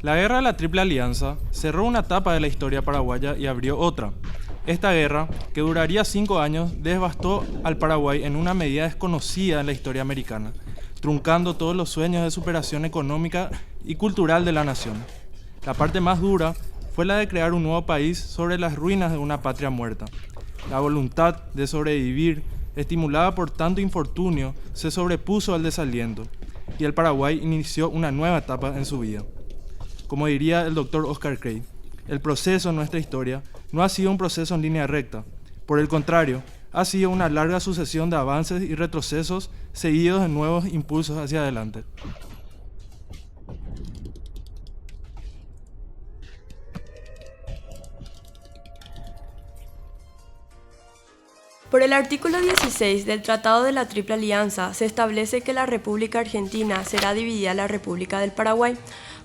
La Guerra de la Triple Alianza cerró una etapa de la historia paraguaya y abrió otra. Esta guerra, que duraría 5 años, devastó al Paraguay en una medida desconocida en la historia americana, truncando todos los sueños de superación económica y cultural de la nación. La parte más dura fue la de crear un nuevo país sobre las ruinas de una patria muerta. La voluntad de sobrevivir, estimulada por tanto infortunio, se sobrepuso al desaliento, y el Paraguay inició una nueva etapa en su vida. Como diría el doctor Oscar Cray, el proceso en nuestra historia no ha sido un proceso en línea recta. Por el contrario, ha sido una larga sucesión de avances y retrocesos seguidos de nuevos impulsos hacia adelante. Por el artículo 16 del Tratado de la Triple Alianza se establece que la República Argentina será dividida en la República del Paraguay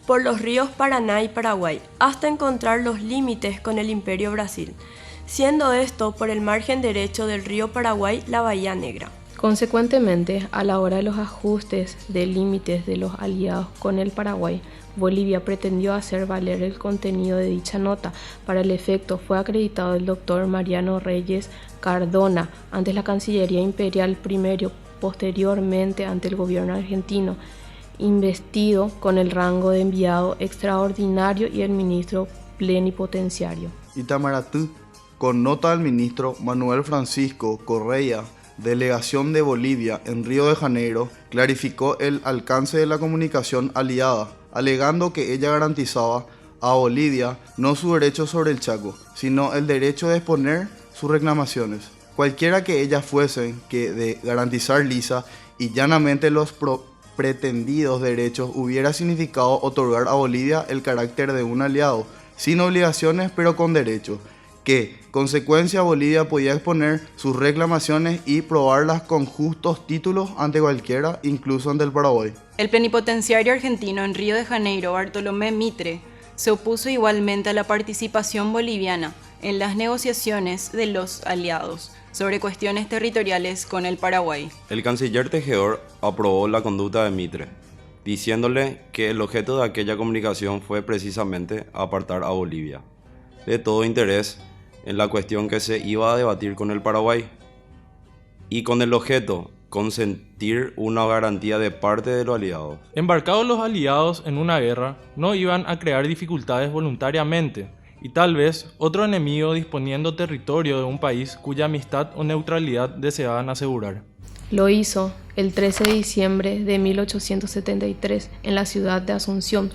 por los ríos Paraná y Paraguay, hasta encontrar los límites con el Imperio Brasil, siendo esto por el margen derecho del río Paraguay la Bahía Negra. Consecuentemente, a la hora de los ajustes de límites de los aliados con el Paraguay, Bolivia pretendió hacer valer el contenido de dicha nota. Para el efecto fue acreditado el doctor Mariano Reyes Cardona ante la Cancillería Imperial primero, posteriormente ante el gobierno argentino, investido con el rango de enviado extraordinario y el ministro plenipotenciario. Itamaratu, con nota del ministro Manuel Francisco Correa, delegación de Bolivia en Río de Janeiro, clarificó el alcance de la comunicación aliada, alegando que ella garantizaba a Bolivia no su derecho sobre el Chaco, sino el derecho de exponer sus reclamaciones, cualquiera que ellas fuesen, que de garantizar lisa y llanamente los pretendidos derechos hubiera significado otorgar a Bolivia el carácter de un aliado, sin obligaciones pero con derechos, que, consecuencia, Bolivia podía exponer sus reclamaciones y probarlas con justos títulos ante cualquiera, incluso ante el Paraguay. El plenipotenciario argentino en Río de Janeiro, Bartolomé Mitre, se opuso igualmente a la participación boliviana en las negociaciones de los aliados sobre cuestiones territoriales con el Paraguay. El canciller Tejedor aprobó la conducta de Mitre, diciéndole que el objeto de aquella comunicación fue precisamente apartar a Bolivia de todo interés en la cuestión que se iba a debatir con el Paraguay, y con el objeto consentir una garantía de parte de los aliados. Embarcados los aliados en una guerra, no iban a crear dificultades voluntariamente, y tal vez otro enemigo disponiendo territorio de un país cuya amistad o neutralidad deseaban asegurar. Lo hizo el 13 de diciembre de 1873 en la ciudad de Asunción.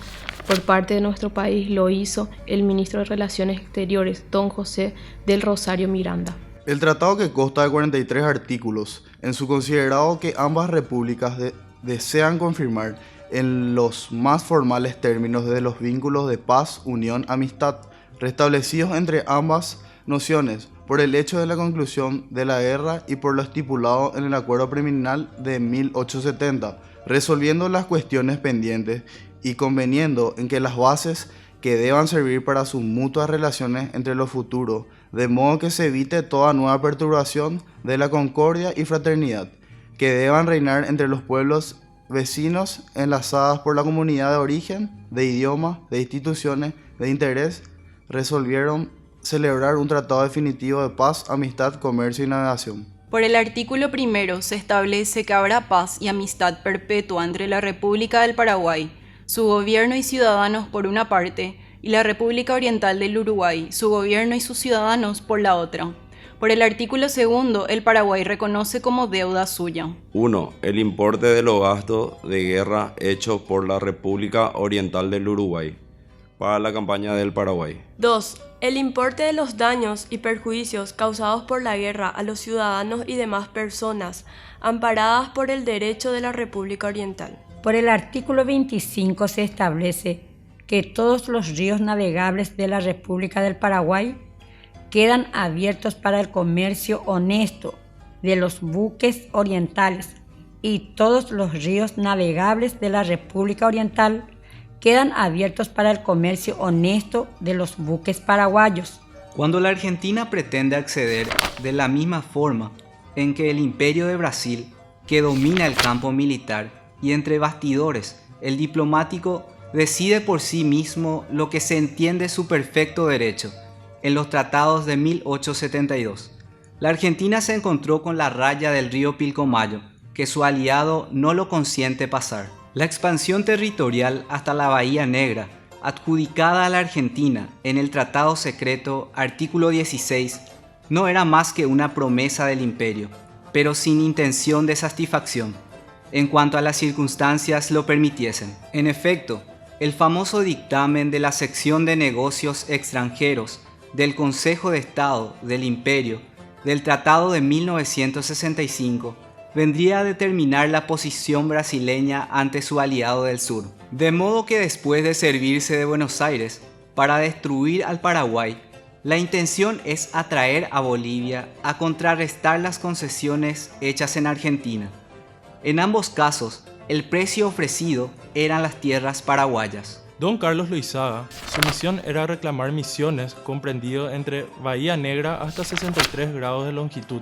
Por parte de nuestro país lo hizo el ministro de Relaciones Exteriores, don José del Rosario Miranda. El tratado, que consta de 43 artículos, en su considerado que ambas repúblicas desean confirmar en los más formales términos de los vínculos de paz, unión, amistad, restablecidos entre ambas naciones por el hecho de la conclusión de la guerra y por lo estipulado en el acuerdo preliminar de 1870, resolviendo las cuestiones pendientes y conveniendo en que las bases que deban servir para sus mutuas relaciones entre los futuros, de modo que se evite toda nueva perturbación de la concordia y fraternidad que deban reinar entre los pueblos vecinos enlazadas por la comunidad de origen, de idioma, de instituciones, de interés, resolvieron celebrar un tratado definitivo de paz, amistad, comercio y navegación. Por el artículo primero se establece que habrá paz y amistad perpetua entre la República del Paraguay, su gobierno y ciudadanos por una parte, y la República Oriental del Uruguay, su gobierno y sus ciudadanos por la otra. Por el artículo segundo, el Paraguay reconoce como deuda suya: 1. El importe de los gastos de guerra hechos por la República Oriental del Uruguay para la campaña del Paraguay. 2. El importe de los daños y perjuicios causados por la guerra a los ciudadanos y demás personas amparadas por el derecho de la República Oriental. Por el artículo 25 se establece que todos los ríos navegables de la República del Paraguay quedan abiertos para el comercio honesto de los buques orientales, y todos los ríos navegables de la República Oriental quedan abiertos para el comercio honesto de los buques paraguayos. Cuando la Argentina pretende acceder de la misma forma en que el Imperio de Brasil, que domina el campo militar, y entre bastidores, el diplomático decide por sí mismo lo que se entiende su perfecto derecho en los tratados de 1872. La Argentina se encontró con la raya del río Pilcomayo, que su aliado no lo consiente pasar. La expansión territorial hasta la Bahía Negra, adjudicada a la Argentina en el Tratado Secreto artículo 16, no era más que una promesa del imperio, pero sin intención de satisfacción, en cuanto a las circunstancias lo permitiesen. En efecto, el famoso dictamen de la sección de negocios extranjeros del Consejo de Estado del Imperio del Tratado de 1965 vendría a determinar la posición brasileña ante su aliado del sur. De modo que después de servirse de Buenos Aires para destruir al Paraguay, la intención es atraer a Bolivia a contrarrestar las concesiones hechas en Argentina. En ambos casos, el precio ofrecido eran las tierras paraguayas. Don Carlos Loizaga, su misión era reclamar Misiones, comprendido entre Bahía Negra hasta 63 grados de longitud,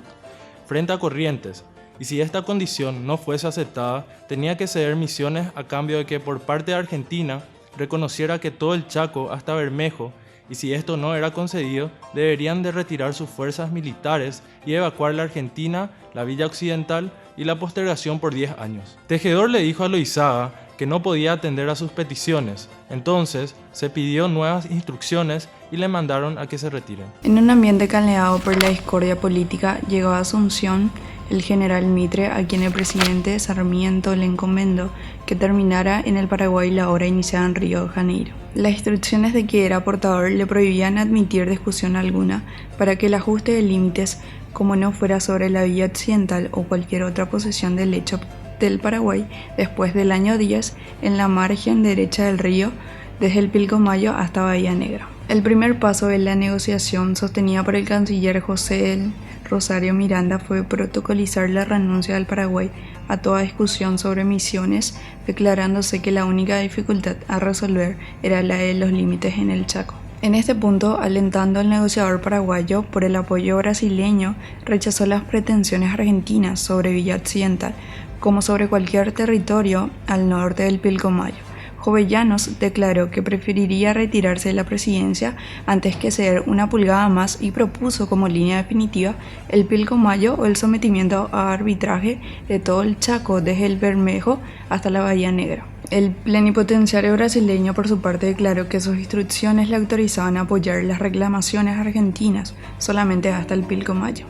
frente a Corrientes, y si esta condición no fuese aceptada, tenía que ceder Misiones a cambio de que por parte de Argentina reconociera que todo el Chaco hasta Bermejo, y si esto no era concedido, deberían de retirar sus fuerzas militares y evacuar la Argentina, la Villa Occidental y la postergación por 10 años. Tejedor le dijo a Loizaga que no podía atender a sus peticiones, entonces se pidió nuevas instrucciones y le mandaron a que se retiren. En un ambiente caldeado por la discordia política, llegó a Asunción el general Mitre, a quien el presidente Sarmiento le encomendó que terminara en el Paraguay la obra iniciada en Río de Janeiro. Las instrucciones de que era portador le prohibían admitir discusión alguna para que el ajuste de límites, como no fuera sobre la Villa Occidental o cualquier otra posesión del lecho del Paraguay, después del año 10, en la margen derecha del río, desde el Pilcomayo hasta Bahía Negra. El primer paso de la negociación, sostenida por el canciller José del Rosario Miranda, fue protocolizar la renuncia del Paraguay a toda discusión sobre Misiones, declarándose que la única dificultad a resolver era la de los límites en el Chaco. En este punto, alentando al negociador paraguayo por el apoyo brasileño, rechazó las pretensiones argentinas sobre Villa Occidental, como sobre cualquier territorio al norte del Pilcomayo. Jovellanos declaró que preferiría retirarse de la presidencia antes que ceder una pulgada más y propuso como línea definitiva el Pilcomayo o el sometimiento a arbitraje de todo el Chaco desde el Bermejo hasta la Bahía Negra. El plenipotenciario brasileño por su parte declaró que sus instrucciones le autorizaban a apoyar las reclamaciones argentinas solamente hasta el Pilcomayo.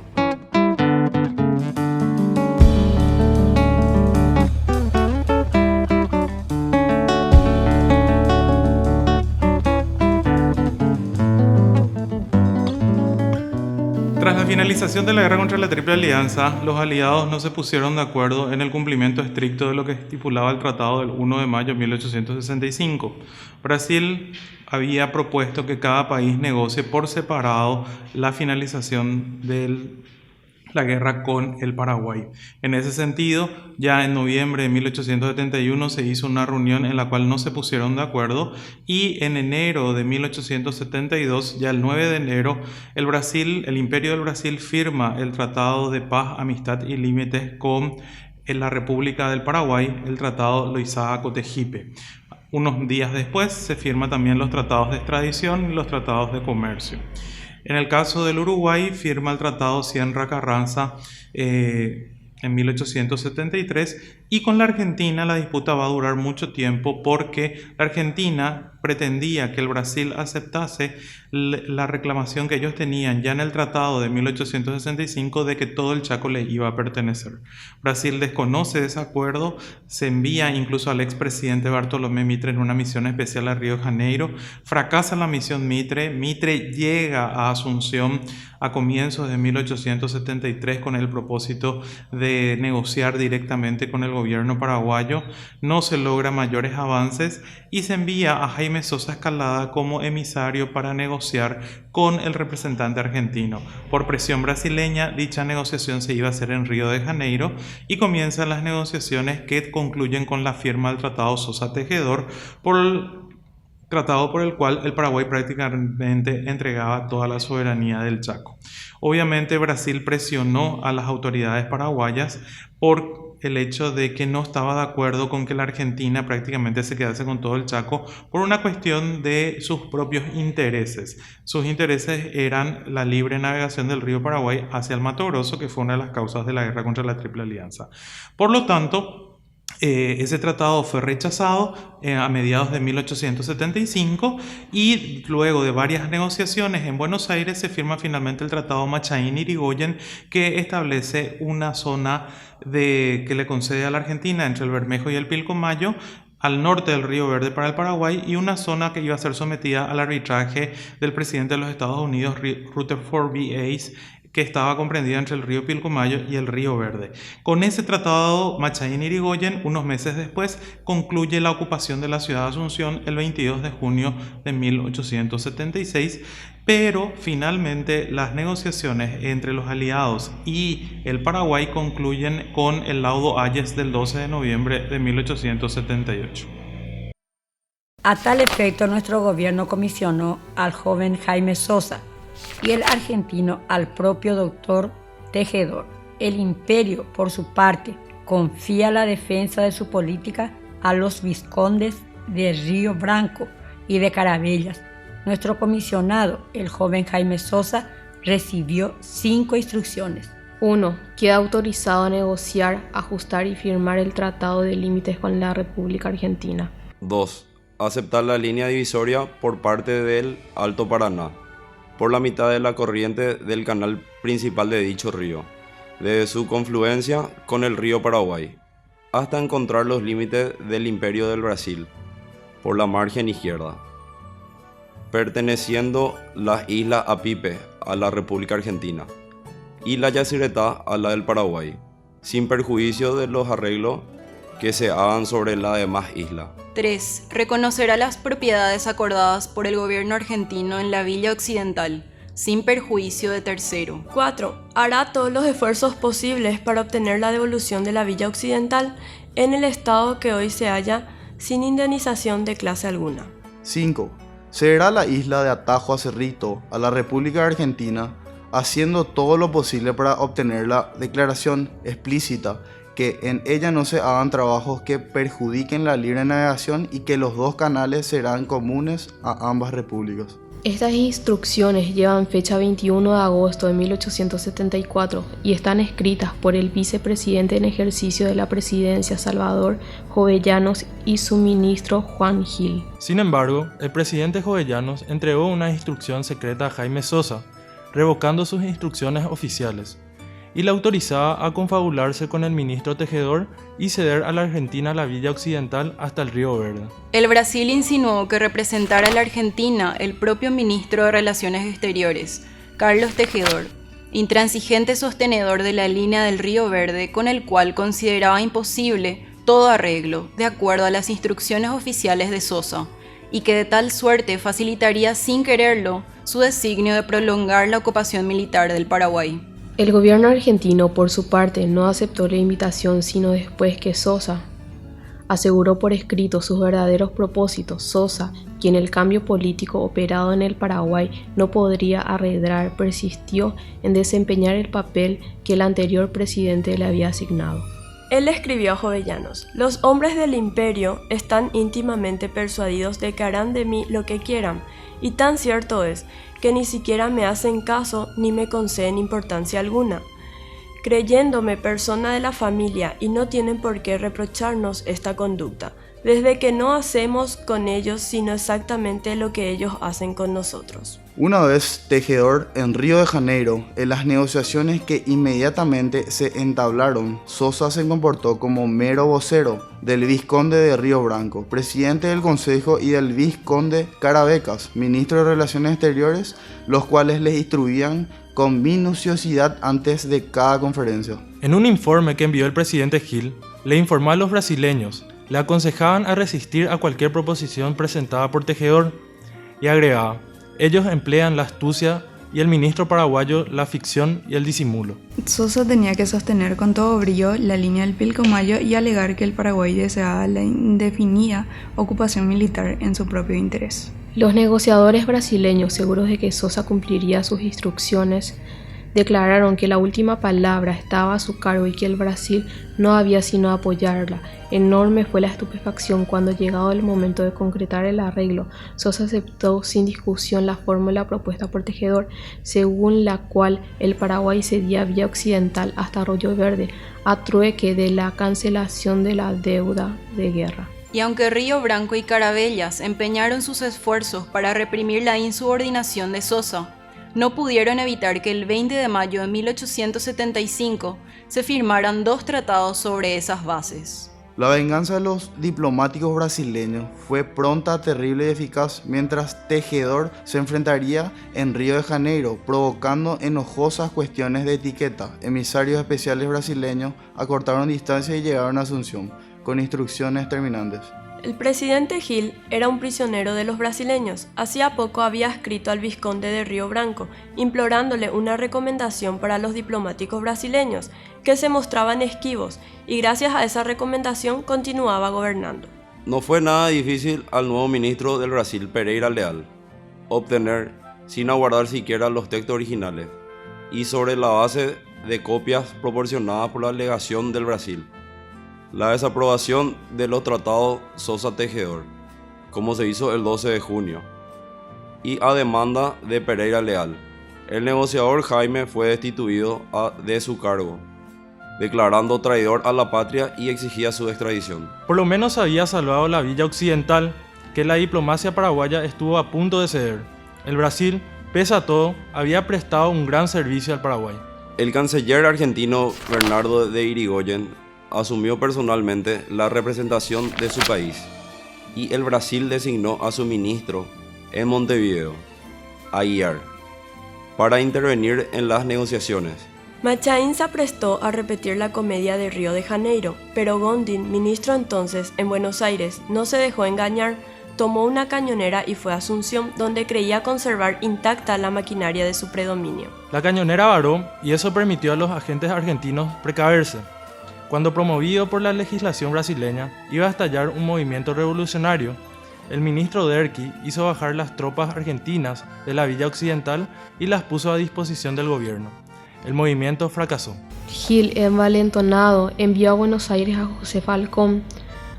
Tras la finalización de la guerra contra la Triple Alianza, los aliados no se pusieron de acuerdo en el cumplimiento estricto de lo que estipulaba el Tratado del 1 de mayo de 1865. Brasil había propuesto que cada país negocie por separado la finalización de la guerra con el Paraguay. En ese sentido, ya en noviembre de 1871 se hizo una reunión en la cual no se pusieron de acuerdo y en enero de 1872, ya el 9 de enero, el Imperio del Brasil firma el Tratado de Paz, Amistad y Límites con la República del Paraguay, el Tratado Loizaga-Cotegipe. Unos días después se firman también los tratados de extradición y los tratados de comercio. En el caso del Uruguay, firma el Tratado Sierra-Carranza en 1873 y con la Argentina la disputa va a durar mucho tiempo porque la Argentina pretendía que el Brasil aceptase la reclamación que ellos tenían ya en el tratado de 1865 de que todo el Chaco le iba a pertenecer. Brasil desconoce ese acuerdo, se envía incluso al expresidente Bartolomé Mitre en una misión especial a Río de Janeiro, fracasa la misión Mitre llega a Asunción a comienzos de 1873 con el propósito de negociar directamente con el gobierno paraguayo, no se logra mayores avances y se envía a Jaime Sosa Escalada como emisario para negociar con el representante argentino. Por presión brasileña, dicha negociación se iba a hacer en Río de Janeiro y comienzan las negociaciones que concluyen con la firma del Tratado Sosa-Tejedor, tratado por el cual el Paraguay prácticamente entregaba toda la soberanía del Chaco. Obviamente Brasil presionó a las autoridades paraguayas por el hecho de que no estaba de acuerdo con que la Argentina prácticamente se quedase con todo el Chaco por una cuestión de sus propios intereses. Sus intereses eran la libre navegación del río Paraguay hacia el Mato Grosso, que fue una de las causas de la guerra contra la Triple Alianza. Por lo tanto, ese tratado fue rechazado a mediados de 1875 y luego de varias negociaciones en Buenos Aires se firma finalmente el Tratado Machain-Irigoyen, que establece una zona que le concede a la Argentina entre el Bermejo y el Pilcomayo al norte del Río Verde para el Paraguay, y una zona que iba a ser sometida al arbitraje del presidente de los Estados Unidos, Rutherford B. Hayes, que estaba comprendida entre el río Pilcomayo y el río Verde. Con ese tratado Machain-Irigoyen, unos meses después, concluye la ocupación de la ciudad de Asunción el 22 de junio de 1876, pero finalmente las negociaciones entre los aliados y el Paraguay concluyen con el laudo Hayes del 12 de noviembre de 1878. A tal efecto, nuestro gobierno comisionó al joven Jaime Sosa y el argentino al propio doctor Tejedor. El imperio, por su parte, confía la defensa de su política a los vizcondes de Río Branco y de Caravellas. Nuestro comisionado, el joven Jaime Sosa, recibió 5 instrucciones. 1. Queda autorizado a negociar, ajustar y firmar el Tratado de Límites con la República Argentina. 2. Aceptar la línea divisoria por parte del Alto Paraná, por la mitad de la corriente del canal principal de dicho río, desde su confluencia con el río Paraguay, hasta encontrar los límites del Imperio del Brasil, por la margen izquierda, perteneciendo las islas Apipe a la República Argentina y la Yacyretá a la del Paraguay, sin perjuicio de los arreglos que se hagan sobre la demás isla. 3. Reconocerá las propiedades acordadas por el gobierno argentino en la Villa Occidental, sin perjuicio de tercero. 4. Hará todos los esfuerzos posibles para obtener la devolución de la Villa Occidental en el estado que hoy se halla, sin indemnización de clase alguna. 5. Cederá la isla de Atajo a Cerrito a la República Argentina, haciendo todo lo posible para obtener la declaración explícita que en ella no se hagan trabajos que perjudiquen la libre navegación y que los dos canales serán comunes a ambas repúblicas. Estas instrucciones llevan fecha 21 de agosto de 1874 y están escritas por el vicepresidente en ejercicio de la presidencia Salvador Jovellanos y su ministro Juan Gil. Sin embargo, el presidente Jovellanos entregó una instrucción secreta a Jaime Sosa, revocando sus instrucciones oficiales, y le autorizaba a confabularse con el ministro Tejedor y ceder a la Argentina la Villa Occidental hasta el Río Verde. El Brasil insinuó que representara a la Argentina el propio ministro de Relaciones Exteriores, Carlos Tejedor, intransigente sostenedor de la línea del Río Verde, con el cual consideraba imposible todo arreglo, de acuerdo a las instrucciones oficiales de Sosa, y que de tal suerte facilitaría sin quererlo su designio de prolongar la ocupación militar del Paraguay. El gobierno argentino, por su parte, no aceptó la invitación sino después que Sosa aseguró por escrito sus verdaderos propósitos. Sosa, quien el cambio político operado en el Paraguay no podría arredrar, persistió en desempeñar el papel que el anterior presidente le había asignado. Él escribió a Jovellanos: los hombres del imperio están íntimamente persuadidos de que harán de mí lo que quieran, y tan cierto es que ni siquiera me hacen caso ni me conceden importancia alguna, creyéndome persona de la familia, y no tienen por qué reprocharnos esta conducta, desde que no hacemos con ellos sino exactamente lo que ellos hacen con nosotros. Una vez Tejedor en Río de Janeiro, en las negociaciones que inmediatamente se entablaron, Sosa se comportó como mero vocero del vizconde de Río Branco, presidente del consejo, y del vizconde Caravecas, ministro de Relaciones Exteriores, los cuales les instruían con minuciosidad antes de cada conferencia. En un informe que envió el presidente Gil, le informó a los brasileños, le aconsejaban a resistir a cualquier proposición presentada por Tejedor, y agregaba: ellos emplean la astucia y el ministro paraguayo la ficción y el disimulo. Sosa tenía que sostener con todo brío la línea del Pilcomayo y alegar que el Paraguay deseaba la indefinida ocupación militar en su propio interés. Los negociadores brasileños, seguros de que Sosa cumpliría sus instrucciones, declararon que la última palabra estaba a su cargo y que el Brasil no había sino apoyarla. Enorme fue la estupefacción cuando, llegado el momento de concretar el arreglo, Sosa aceptó sin discusión la fórmula propuesta por Tejedor, según la cual el Paraguay cedía vía occidental hasta Arroyo Verde a trueque de la cancelación de la deuda de guerra. Y aunque Río Branco y Caravellas empeñaron sus esfuerzos para reprimir la insubordinación de Sosa, no pudieron evitar que el 20 de mayo de 1875 se firmaran 2 tratados sobre esas bases. La venganza de los diplomáticos brasileños fue pronta, terrible y eficaz, mientras Tejedor se enfrentaría en Río de Janeiro, provocando enojosas cuestiones de etiqueta. Emisarios especiales brasileños acortaron distancia y llegaron a Asunción, con instrucciones terminantes. El presidente Gil era un prisionero de los brasileños. Hacía poco había escrito al vizconde de Río Branco, implorándole una recomendación para los diplomáticos brasileños, que se mostraban esquivos, y gracias a esa recomendación continuaba gobernando. No fue nada difícil al nuevo ministro del Brasil, Pereira Leal, obtener, sin aguardar siquiera los textos originales, y sobre la base de copias proporcionadas por la legación del Brasil, la desaprobación de los tratados Sosa-Tejedor, como se hizo el 12 de junio, y a demanda de Pereira Leal. El negociador Jaime fue destituido de su cargo, declarando traidor a la patria, y exigía su extradición. Por lo menos había salvado la villa occidental, que la diplomacia paraguaya estuvo a punto de ceder. El Brasil, pese a todo, había prestado un gran servicio al Paraguay. El canciller argentino Bernardo de Irigoyen asumió personalmente la representación de su país, y el Brasil designó a su ministro en Montevideo, Aguiar, para intervenir en las negociaciones. Machain se aprestó a repetir la comedia de Río de Janeiro, pero Gondín, ministro entonces en Buenos Aires, no se dejó engañar, tomó una cañonera y fue a Asunción, donde creía conservar intacta la maquinaria de su predominio. La cañonera varó, y eso permitió a los agentes argentinos precaverse. Cuando, promovido por la legislación brasileña, iba a estallar un movimiento revolucionario, el ministro Derqui hizo bajar las tropas argentinas de la villa occidental y las puso a disposición del gobierno. El movimiento fracasó. Gil, envalentonado, envió a Buenos Aires a José Falcón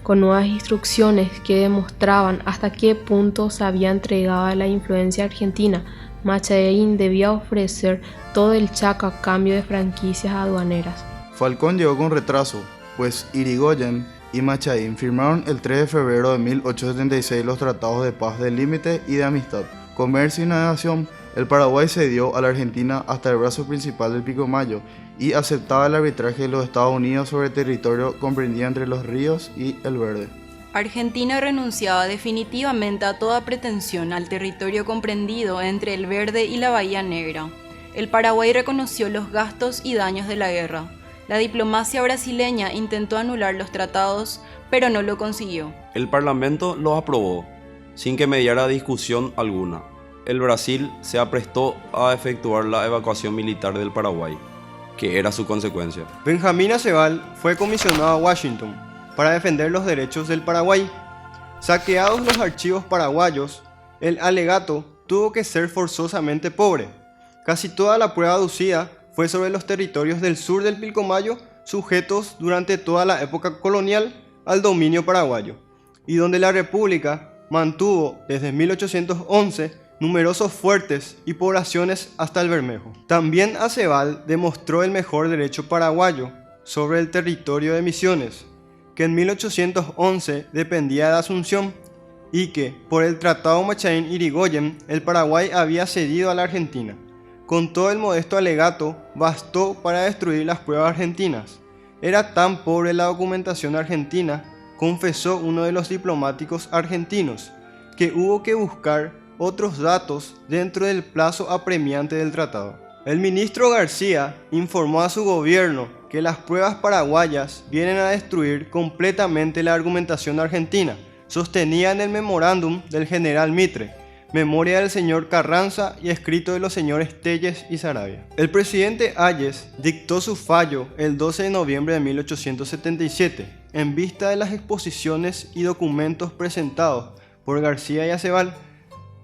con nuevas instrucciones que demostraban hasta qué punto se había entregado a la influencia argentina. Machain debía ofrecer todo el Chaco a cambio de franquicias aduaneras. Falcón llegó con retraso, pues Irigoyen y Machain firmaron el 3 de febrero de 1876 los tratados de paz de límite y de amistad. Comercio y navegación, el Paraguay cedió a la Argentina hasta el brazo principal del Pilcomayo y aceptaba el arbitraje de los Estados Unidos sobre territorio comprendido entre los ríos y el Verde. Argentina renunciaba definitivamente a toda pretensión al territorio comprendido entre el Verde y la Bahía Negra. El Paraguay reconoció los gastos y daños de la guerra. La diplomacia brasileña intentó anular los tratados, pero no lo consiguió. El Parlamento los aprobó, sin que mediara discusión alguna. El Brasil se aprestó a efectuar la evacuación militar del Paraguay, que era su consecuencia. Benjamín Aceval fue comisionado a Washington para defender los derechos del Paraguay. Saqueados los archivos paraguayos, el alegato tuvo que ser forzosamente pobre. Casi toda la prueba aducida fue sobre los territorios del sur del Pilcomayo, sujetos durante toda la época colonial al dominio paraguayo, y donde la República mantuvo desde 1811 numerosos fuertes y poblaciones hasta el Bermejo. También Aceval demostró el mejor derecho paraguayo sobre el territorio de Misiones, que en 1811 dependía de Asunción, y que, por el Tratado Machain-Irigoyen, el Paraguay había cedido a la Argentina. Con todo el modesto alegato, bastó para destruir las pruebas argentinas. Era tan pobre la documentación argentina, confesó uno de los diplomáticos argentinos, que hubo que buscar otros datos dentro del plazo apremiante del tratado. El ministro García informó a su gobierno que las pruebas paraguayas vienen a destruir completamente la argumentación argentina, sostenida en el memorándum del general Mitre, memoria del señor Carranza y escrito de los señores Telles y Saravia. El presidente Hayes dictó su fallo el 12 de noviembre de 1877, en vista de las exposiciones y documentos presentados por García y Aceval.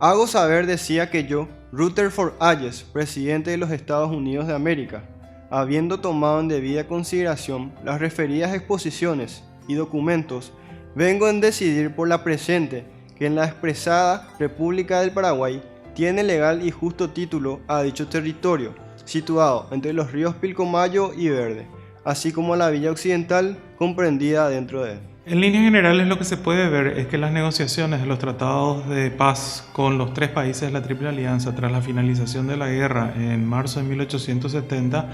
Hago saber, decía, que yo, Rutherford Hayes, presidente de los Estados Unidos de América, habiendo tomado en debida consideración las referidas exposiciones y documentos, vengo en decidir por la presente que en la expresada República del Paraguay tiene legal y justo título a dicho territorio, situado entre los ríos Pilcomayo y Verde, así como la Villa Occidental comprendida dentro de él. En líneas generales, lo que se puede ver es que las negociaciones de los tratados de paz con los tres países de la Triple Alianza tras la finalización de la guerra en marzo de 1870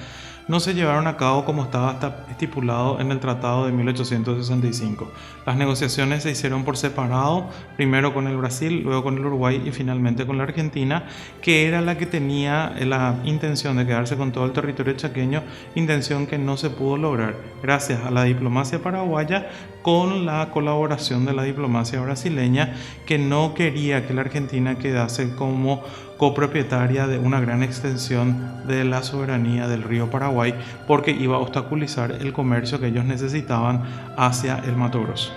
no se llevaron a cabo como estaba estipulado en el Tratado de 1865. Las negociaciones se hicieron por separado, primero con el Brasil, luego con el Uruguay y finalmente con la Argentina, que era la que tenía la intención de quedarse con todo el territorio chaqueño, intención que no se pudo lograr gracias a la diplomacia paraguaya con la colaboración de la diplomacia brasileña, que no quería que la Argentina quedase como copropietaria de una gran extensión de la soberanía del río Paraguay, porque iba a obstaculizar el comercio que ellos necesitaban hacia el Mato Grosso.